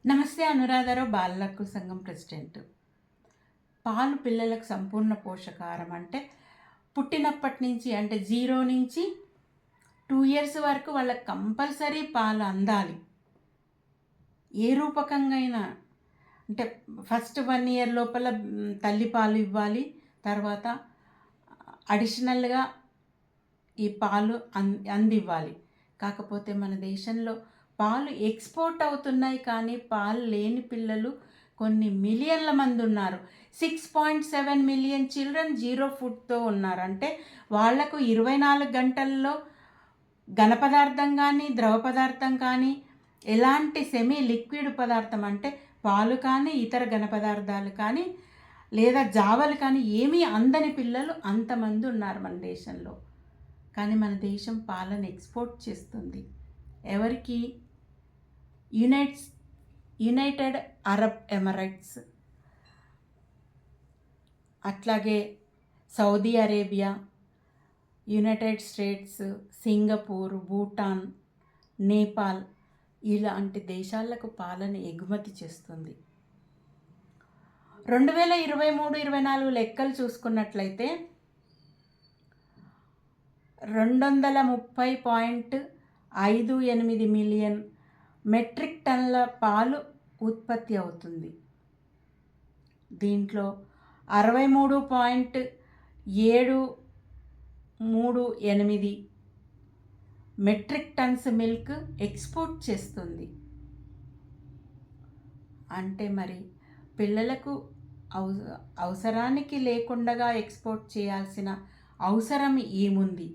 నమస్తే. అనురాధారావు, బాలల హక్కుల సంఘం ప్రెసిడెంట్. పాలు పిల్లలకు సంపూర్ణ పోషకాహారం అంటే పుట్టినప్పటి నుంచి అంటే 0 నుంచి 2 ఇయర్స్ వరకు వాళ్ళకి కంపల్సరీ పాలు అందాలి. ఏ రూపకంగా అయినా అంటే ఫస్ట్ 1 ఇయర్ లోపల తల్లి పాలు ఇవ్వాలి. తర్వాత అడిషనల్గా ఈ పాలు అందివ్వాలి. కాకపోతే మన దేశంలో పాలు ఎక్స్పోర్ట్ అవుతున్నాయి, కానీ పాలు లేని పిల్లలు కొన్ని మిలియన్ల మంది ఉన్నారు. 6.7 మిలియన్ చిల్డ్రన్ జీరో ఫుడ్తో ఉన్నారు. అంటే వాళ్లకు 24 గంటల్లో ఘన పదార్థం కానీ ద్రవ పదార్థం కానీ ఎలాంటి సెమీ లిక్విడ్ పదార్థం అంటే పాలు కానీ ఇతర ఘన పదార్థాలు కానీ లేదా జావలు కానీ ఏమీ అందని పిల్లలు అంతమంది ఉన్నారు మన దేశంలో. కానీ మన దేశం పాలను ఎక్స్పోర్ట్ చేస్తుంది. ఎవరికి? యునైటెడ్ అరబ్ ఎమిరేట్స్, అట్లాగే Saudi Arabia, United states, Singapore, Bhutan, Nepal ఇలాంటి దేశాలకు పాలను ఎగుమతి చేస్తుంది. 2023-24 లెక్కలు చూసుకున్నట్లయితే 230.58 మిలియన్ మెట్రిక్ టన్నుల పాలు ఉత్పత్తి అవుతుంది. దీంట్లో 63.738 మెట్రిక్ టన్స్ మిల్క్ ఎక్స్పోర్ట్ చేస్తుంది. అంటే మరి పిల్లలకు అవసరానికి లేకుండా ఎక్స్పోర్ట్ చేయాల్సిన అవసరం ఏముంది?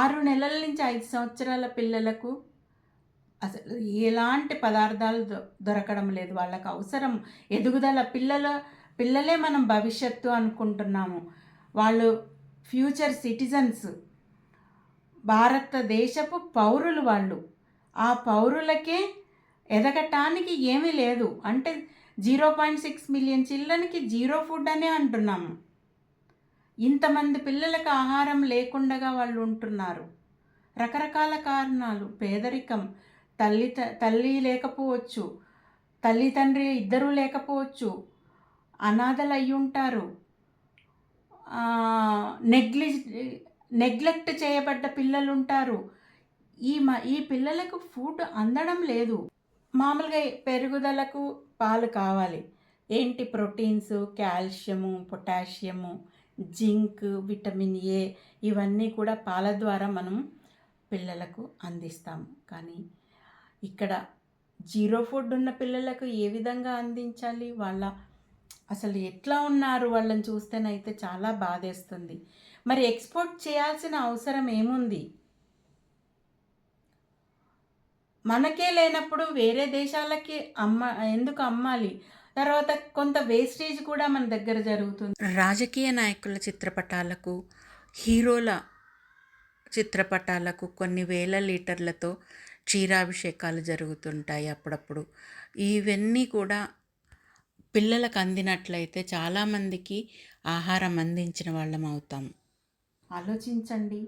6 నెలల నుంచి 5 సంవత్సరాల పిల్లలకు అసలు ఎలాంటి పదార్థాలు దొరకడం లేదు. వాళ్ళకు అవసరం ఎదుగుదల. పిల్లలే మనం భవిష్యత్తు అనుకుంటున్నాము. వాళ్ళు ఫ్యూచర్ సిటిజన్స్, భారతదేశపు పౌరులు. వాళ్ళు ఆ పౌరులకే ఎదగటానికి ఏమీ లేదు. అంటే 0.6 మిలియన్ చిల్డ్రన్కి జీరో ఫుడ్ అనే అంటున్నాము. ఇంతమంది పిల్లలకు ఆహారం లేకుండా వాళ్ళు ఉంటున్నారు. రకరకాల కారణాలు. పేదరికం, తల్లి లేకపోవచ్చు, తల్లి తండ్రి ఇద్దరూ లేకపోవచ్చు, అనాథలు అయి ఉంటారు, నెగ్లెక్ట్ చేయబడ్డ పిల్లలు ఉంటారు. ఈ పిల్లలకు ఫుడ్ అందడం లేదు. మామూలుగా పెరుగుదలకు పాలు కావాలి. ఏంటి? Proteins, calcium, potassium, zinc, vitamin A ఇవన్నీ కూడా పాల ద్వారా మనం పిల్లలకు అందిస్తాము. కానీ ఇక్కడ జీరో ఫుడ్ ఉన్న పిల్లలకు ఏ విధంగా అందించాలి? అసలు ఎట్లా ఉన్నారు వాళ్ళని చూస్తేనైతే చాలా బాధేస్తుంది. మరి ఎక్స్పోర్ట్ చేయాల్సిన అవసరం ఏముంది? మనకే లేనప్పుడు వేరే దేశాలకి ఎందుకు అమ్మాలి? తర్వాత కొంత వేస్టేజ్ కూడా మన దగ్గర జరుగుతుంది. రాజకీయ నాయకుల చిత్రపటాలకు, హీరోల చిత్రపటాలకు కొన్ని వేల లీటర్లతో క్షీరాభిషేకాలు జరుగుతుంటాయి అప్పుడప్పుడు. ఇవన్నీ కూడా పిల్లలకు అందినట్లయితే చాలామందికి ఆహారం అందించిన వాళ్ళం అవుతాం. ఆలోచించండి.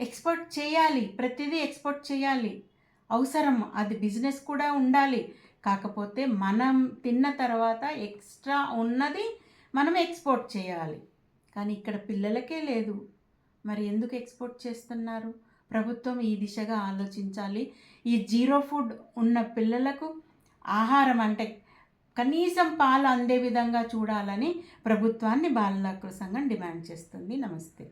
ఎక్స్పోర్ట్ చేయాలి, ప్రతిదీ ఎక్స్పోర్ట్ చేయాలి, అవసరం. అది బిజినెస్ కూడా ఉండాలి. కాకపోతే మనం తిన్న తర్వాత ఎక్స్ట్రా ఉన్నది మనం ఎక్స్పోర్ట్ చేయాలి. కానీ ఇక్కడ పిల్లలకే లేదు. మరి ఎందుకు ఎక్స్పోర్ట్ చేస్తున్నారు? ప్రభుత్వం ఈ దిశగా ఆలోచించాలి. ఈ జీరో ఫుడ్ ఉన్న పిల్లలకు ఆహారం అంటే కనీసం పాలు అందే విధంగా చూడాలని ప్రభుత్వాన్ని బాలల హక్కుల సంఘం డిమాండ్ చేస్తుంది. నమస్తే.